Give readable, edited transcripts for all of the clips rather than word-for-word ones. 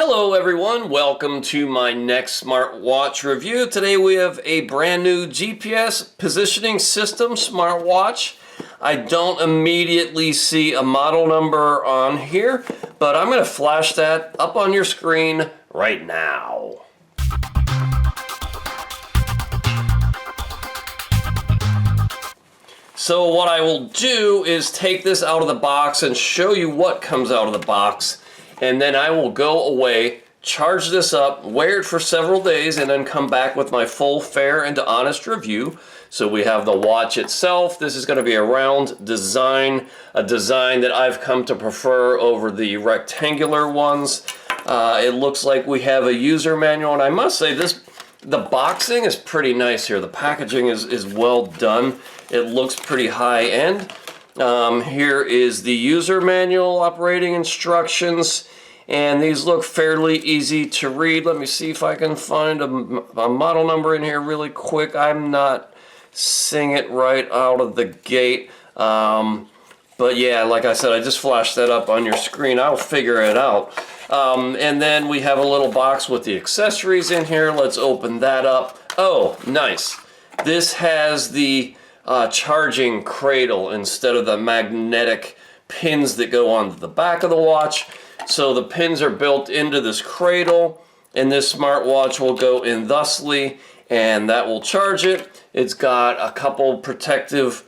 Hello everyone, welcome to my next smartwatch review. Today we have a brand new GPS positioning system smartwatch. I don't immediately see a model number on here, but I'm going to flash that up on your screen right now. So what I will do is take this out of the box and show you what comes out of the box. And then I will go away, charge this up, wear it for several days, and then come back with my full, fair, and honest review. So we have the watch itself. This is going to be a round design, a design that I've come to prefer over the rectangular ones. It looks like we have a user manual, and I must say the boxing is pretty nice here. The packaging is well done. It looks pretty high end. Here is the user manual, operating instructions, and these look fairly easy to read. Let me see if I can find a model number in here really quick. I'm not seeing it right out of the gate. But yeah, like I said, I just flashed that up on your screen. I'll figure it out. And then we have a little box with the accessories in here. Let's open that up. Oh, nice. This has the charging cradle instead of the magnetic pins that go on the back of the watch. So the pins are built into this cradle, and this smartwatch will go in thusly, and that will charge it. It's got a couple protective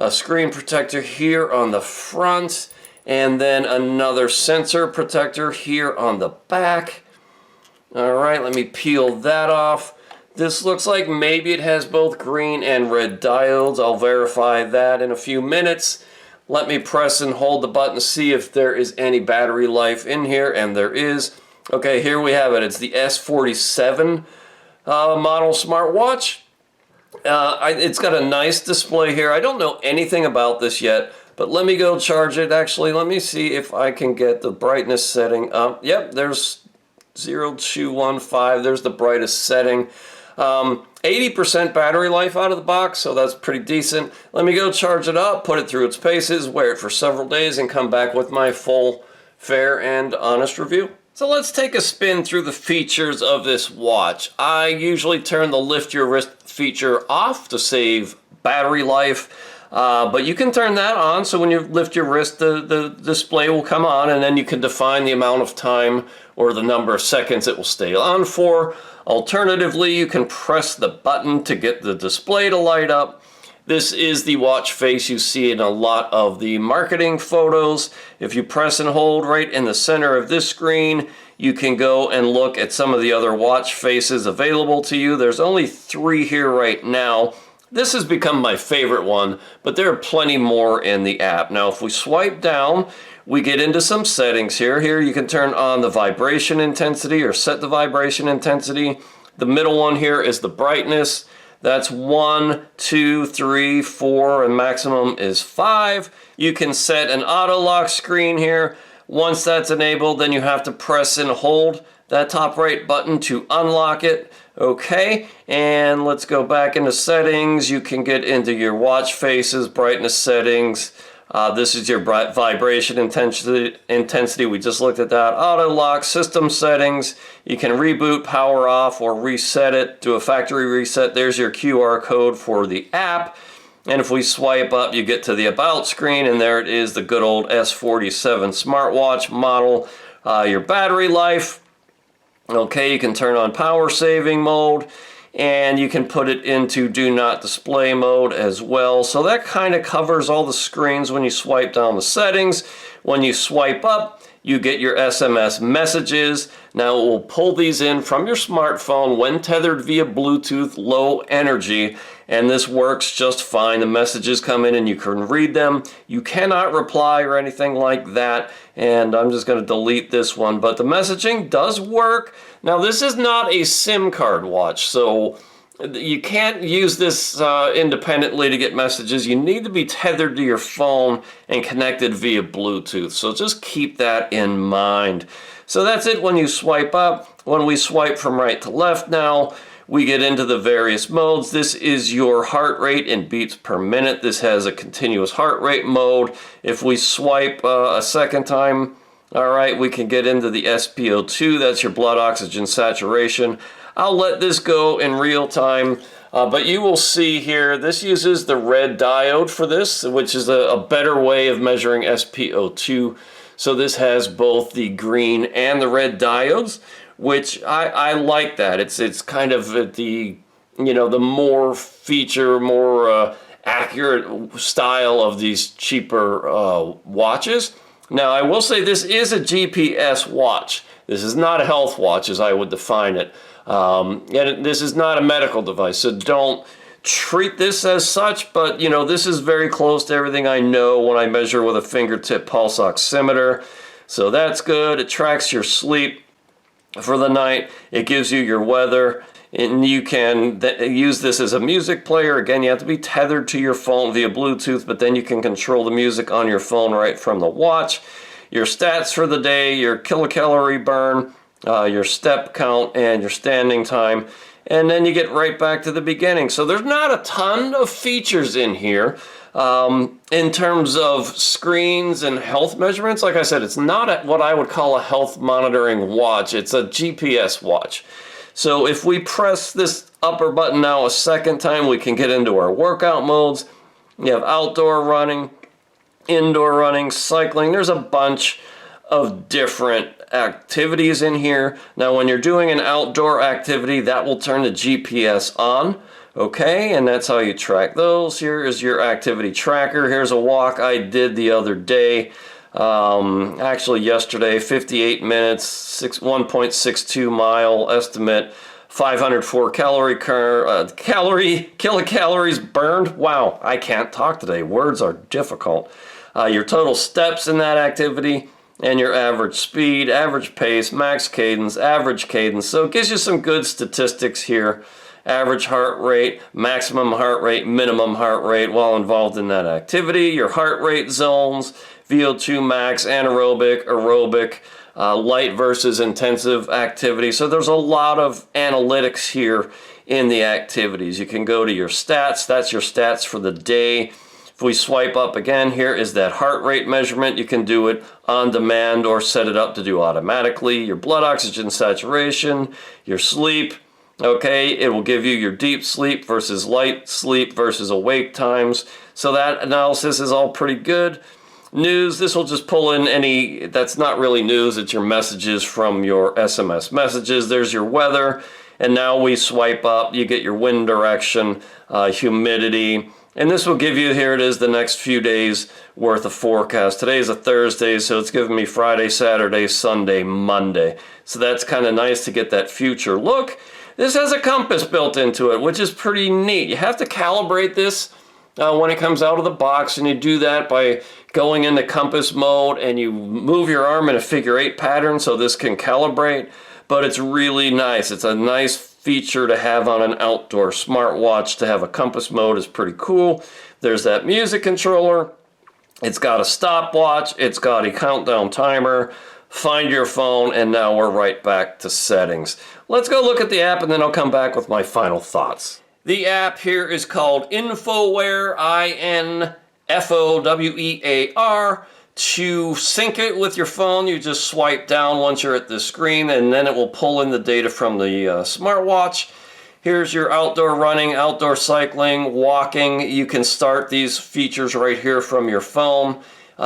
screen protector here on the front, and then another sensor protector here on the back. All right, let me peel that off. This looks like maybe it has both green and red diodes. I'll verify that in a few minutes. Let me press and hold the button to see if there is any battery life in here, and there is. Okay, here we have it. It's the S47 model smartwatch. It's got a nice display here. I don't know anything about this yet, but let me go charge it. Actually, let me see if I can get the brightness setting up. Yep, there's 0215. There's the brightest setting. 80% battery life out of the box, so that's pretty decent. Let me go charge it up, put it through its paces, wear it for several days, and come back with my full, fair, and honest review. So let's take a spin through the features of this watch. I usually turn the lift your wrist feature off to save battery life, but you can turn that on, so when you lift your wrist, the display will come on, and then you can define the amount of time or the number of seconds it will stay on for. Alternatively, you can press the button to get the display to light up. This is the watch face you see in a lot of the marketing photos. If you press and hold right in the center of this screen, you can go and look at some of the other watch faces available to you. There's only 3 here right now. This has become my favorite one, but there are plenty more in the app. Now, if we swipe down, we get into some settings here. Here you can turn on the vibration intensity or set the vibration intensity. The middle one here is the brightness. That's 1, 2, 3, 4, and maximum is 5. You can set an auto lock screen here. Once that's enabled, then you have to press and hold that top right button to unlock it. Okay, and let's go back into settings. You can get into your watch faces, brightness settings. This is your vibration intensity. We just looked at that. Auto lock, system settings. You can reboot, power off, or reset it. Do a factory reset. There's your QR code for the app. And if we swipe up, you get to the About screen, and there it is, the good old S47 smartwatch model. Your battery life. Okay, you can turn on power saving mode, and you can put it into do not display mode as well. So that kind of covers all the screens when you swipe down the settings. When you swipe up, you get your SMS messages. Now it will pull these in from your smartphone when tethered via Bluetooth low energy, and this works just fine. The messages come in and you can read them. You cannot reply or anything like that, and I'm just going to delete this one, but the messaging does work. Now this is not a SIM card watch, so you can't use this independently to get messages. You need to be tethered to your phone and connected via Bluetooth, so just keep that in mind. So that's it when you swipe up. When we swipe from right to left now, we get into the various modes. This is your heart rate in beats per minute. This has a continuous heart rate mode. If we swipe a second time, All right, we can get into the SPO2, that's your blood oxygen saturation. I'll let this go in real time, but you will see here, this uses the red diode for this, which is a better way of measuring SPO2. So this has both the green and the red diodes, which I like that. It's kind of the, you know, the more feature, more accurate style of these cheaper watches. Now, I will say this is a GPS watch. This is not a health watch as I would define it. And this is not a medical device, so don't treat this as such, but you know, this is very close to everything I know when I measure with a fingertip pulse oximeter. So that's good. It tracks your sleep for the night. It gives you your weather, and you can use this as a music player. Again, you have to be tethered to your phone via Bluetooth, but then you can control the music on your phone right from the watch. Your stats for the day, your kilocalorie burn, your step count, and your standing time. And then you get right back to the beginning. So there's not a ton of features in here. In terms of screens and health measurements, like I said, it's not what I would call a health monitoring watch. It's a GPS watch. So if we press this upper button now a second time, we can get into our workout modes. You have outdoor running, indoor running, cycling. There's a bunch of different activities in here. Now, when you're doing an outdoor activity, that will turn the GPS on. Okay, and that's how you track those. Here is your activity tracker. Here's a walk I did the other day. Actually yesterday, 58 minutes, 1.62 mile estimate, 504 kilocalories burned. Wow, I can't talk today. Words are difficult. Your total steps in that activity, and your average speed, average pace, max cadence, average cadence. So it gives you some good statistics here. Average heart rate, maximum heart rate, minimum heart rate while involved in that activity. Your heart rate zones, VO2 max, anaerobic, aerobic, light versus intensive activity. So there's a lot of analytics here in the activities. You can go to your stats. That's your stats for the day. If we swipe up again, here is that heart rate measurement. You can do it on demand or set it up to do automatically. Your blood oxygen saturation, your sleep. Okay, it will give you your deep sleep versus light sleep versus awake times. So that analysis is all pretty good. News, this will just pull in any, that's not really news, it's your messages from your SMS messages. There's your weather. And now we swipe up, you get your wind direction, humidity. And this will give you, here it is, the next few days worth of forecast. Today is a Thursday, so it's giving me Friday, Saturday, Sunday, Monday. So that's kind of nice to get that future look. This has a compass built into it, which is pretty neat. You have to calibrate this when it comes out of the box, and you do that by going into compass mode, and you move your arm in a figure 8 pattern so this can calibrate. But it's really nice. It's a nice feature to have on an outdoor smartwatch. To have a compass mode is pretty cool. There's that music controller. It's got a stopwatch. It's got a countdown timer. Find your phone, and now we're right back to settings. Let's go look at the app, and then I'll come back with my final thoughts. The app here is called InfoWear, INFOWEAR. To sync it with your phone, you just swipe down once you're at the screen, and then it will pull in the data from the smartwatch. Here's your outdoor running, outdoor cycling, walking. You can start these features right here from your phone.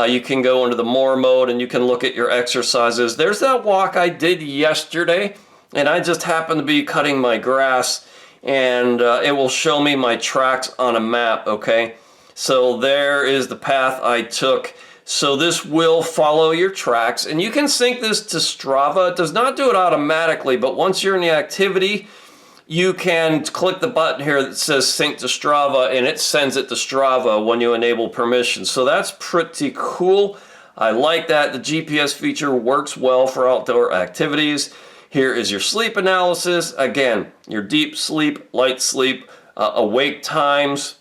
You can go into the more mode, and you can look at your exercises. There's that walk I did yesterday, and I just happened to be cutting my grass, and it will show me my tracks on a map, okay? So there is the path I took. So this will follow your tracks, and you can sync this to Strava. It does not do it automatically, but once you're in the activity, you can click the button here that says sync to Strava, and it sends it to Strava when you enable permission. So that's pretty cool. I like that. The GPS feature works well for outdoor activities. Here is your sleep analysis. Again, your deep sleep, light sleep, awake times,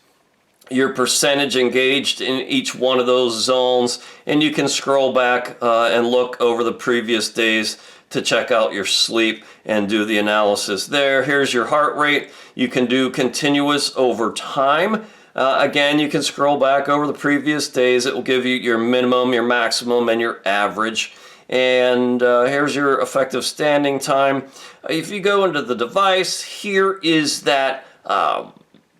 your percentage engaged in each one of those zones, and you can scroll back and look over the previous days to check out your sleep and do the analysis there. Here's your heart rate. You can do continuous over time. Again, you can scroll back over the previous days. It will give you your minimum, your maximum, and your average. And here's your effective standing time. If you go into the device, here is that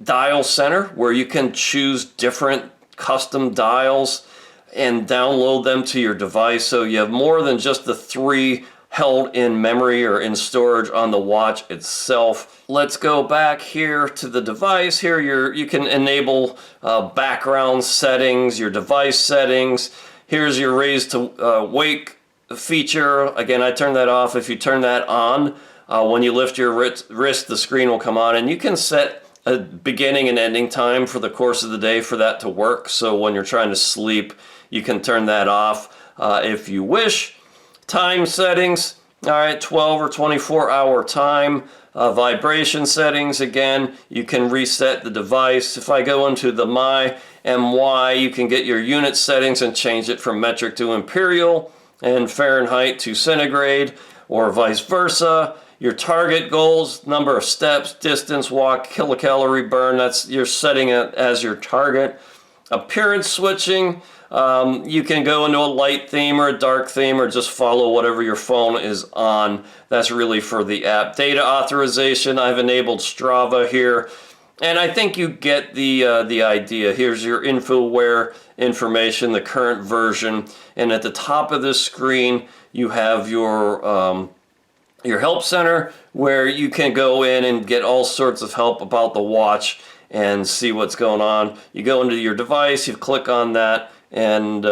dial center where you can choose different custom dials and download them to your device. So you have more than just the 3 held in memory or in storage on the watch itself. Let's go back here to the device. Here you can enable background settings, your device settings. Here's your raise to wake feature. Again, I turn that off. If you turn that on, when you lift your wrist, the screen will come on, and you can set a beginning and ending time for the course of the day for that to work. So when you're trying to sleep, you can turn that off if you wish. Time settings, all right, 12 or 24 hour time. Vibration settings, again, you can reset the device. If I go into the My MY, you can get your unit settings and change it from metric to imperial and Fahrenheit to centigrade, or vice versa. Your target goals, number of steps, distance, walk, kilocalorie burn, that's you're setting it as your target. Appearance switching, you can go into a light theme or a dark theme or just follow whatever your phone is on. That's really for the app. Data authorization, I've enabled Strava here. And I think you get the idea. Here's your InfoWare information, the current version. And at the top of this screen, you have your help center where you can go in and get all sorts of help about the watch and see what's going on. You go into your device, you click on that, and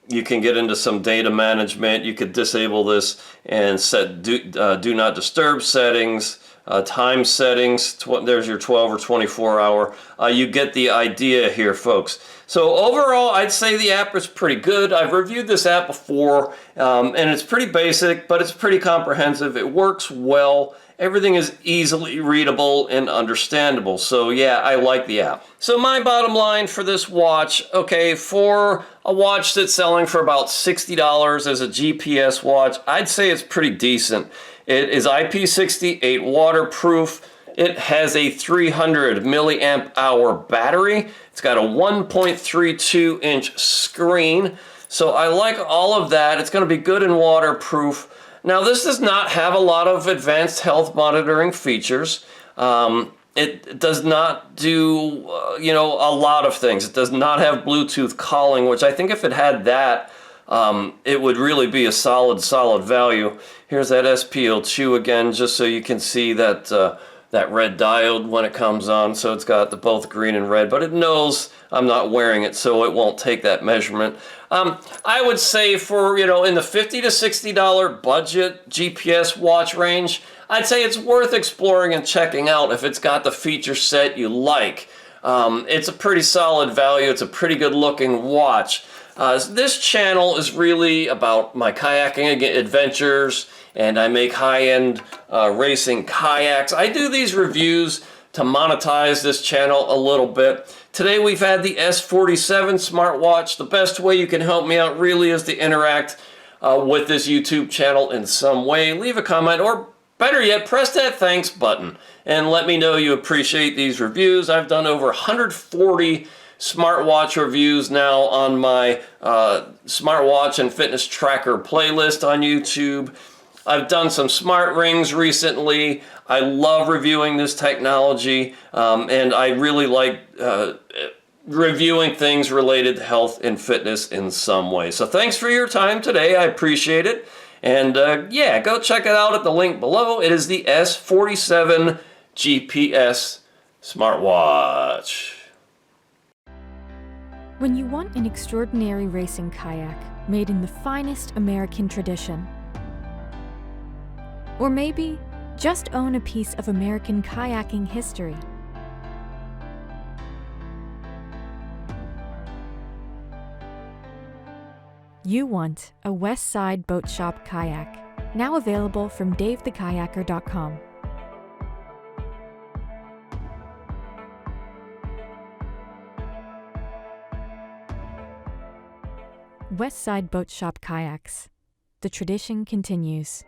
you can get into some data management. You could disable this and set do not disturb settings, time settings. There's your 12 or 24 hour. You get the idea here, folks. So overall, I'd say the app is pretty good. I've reviewed this app before, and it's pretty basic, but it's pretty comprehensive. It works well. Everything is easily readable and understandable. So yeah, I like the app. So my bottom line for this watch, okay, for a watch that's selling for about $60 as a GPS watch, I'd say it's pretty decent. It is IP68 waterproof. It has a 300 milliamp hour battery. It's got a 1.32 inch screen. So I like all of that. It's going to be good and waterproof. Now, this does not have a lot of advanced health monitoring features. It does not do, a lot of things. It does not have Bluetooth calling, which I think if it had that, it would really be a solid value. Here's that SPO2 again, just so you can see that that red diode when it comes on. So it's got both green and red, but it knows I'm not wearing it, so it won't take that measurement. I would say for, in the $50 to $60 budget GPS watch range, I'd say it's worth exploring and checking out if it's got the feature set you like. It's a pretty solid value. It's a pretty good looking watch. This channel is really about my kayaking adventures, and I make high-end racing kayaks. I do these reviews to monetize this channel a little bit. Today we've had the S47 smartwatch. The best way you can help me out really is to interact with this YouTube channel in some way. Leave a comment, or better yet, press that thanks button and let me know you appreciate these reviews. I've done over 140 smartwatch reviews now on my smartwatch and fitness tracker playlist on YouTube. I've done some smart rings recently. I love reviewing this technology, and I really like reviewing things related to health and fitness in some way. So thanks for your time today. I appreciate it. And yeah, go check it out at the link below. It is the S47 GPS smartwatch. When you want an extraordinary racing kayak made in the finest American tradition, or maybe just own a piece of American kayaking history, you want a West Side Boat Shop kayak, now available from davethekayaker.com. West Side Boat Shop kayaks. The tradition continues.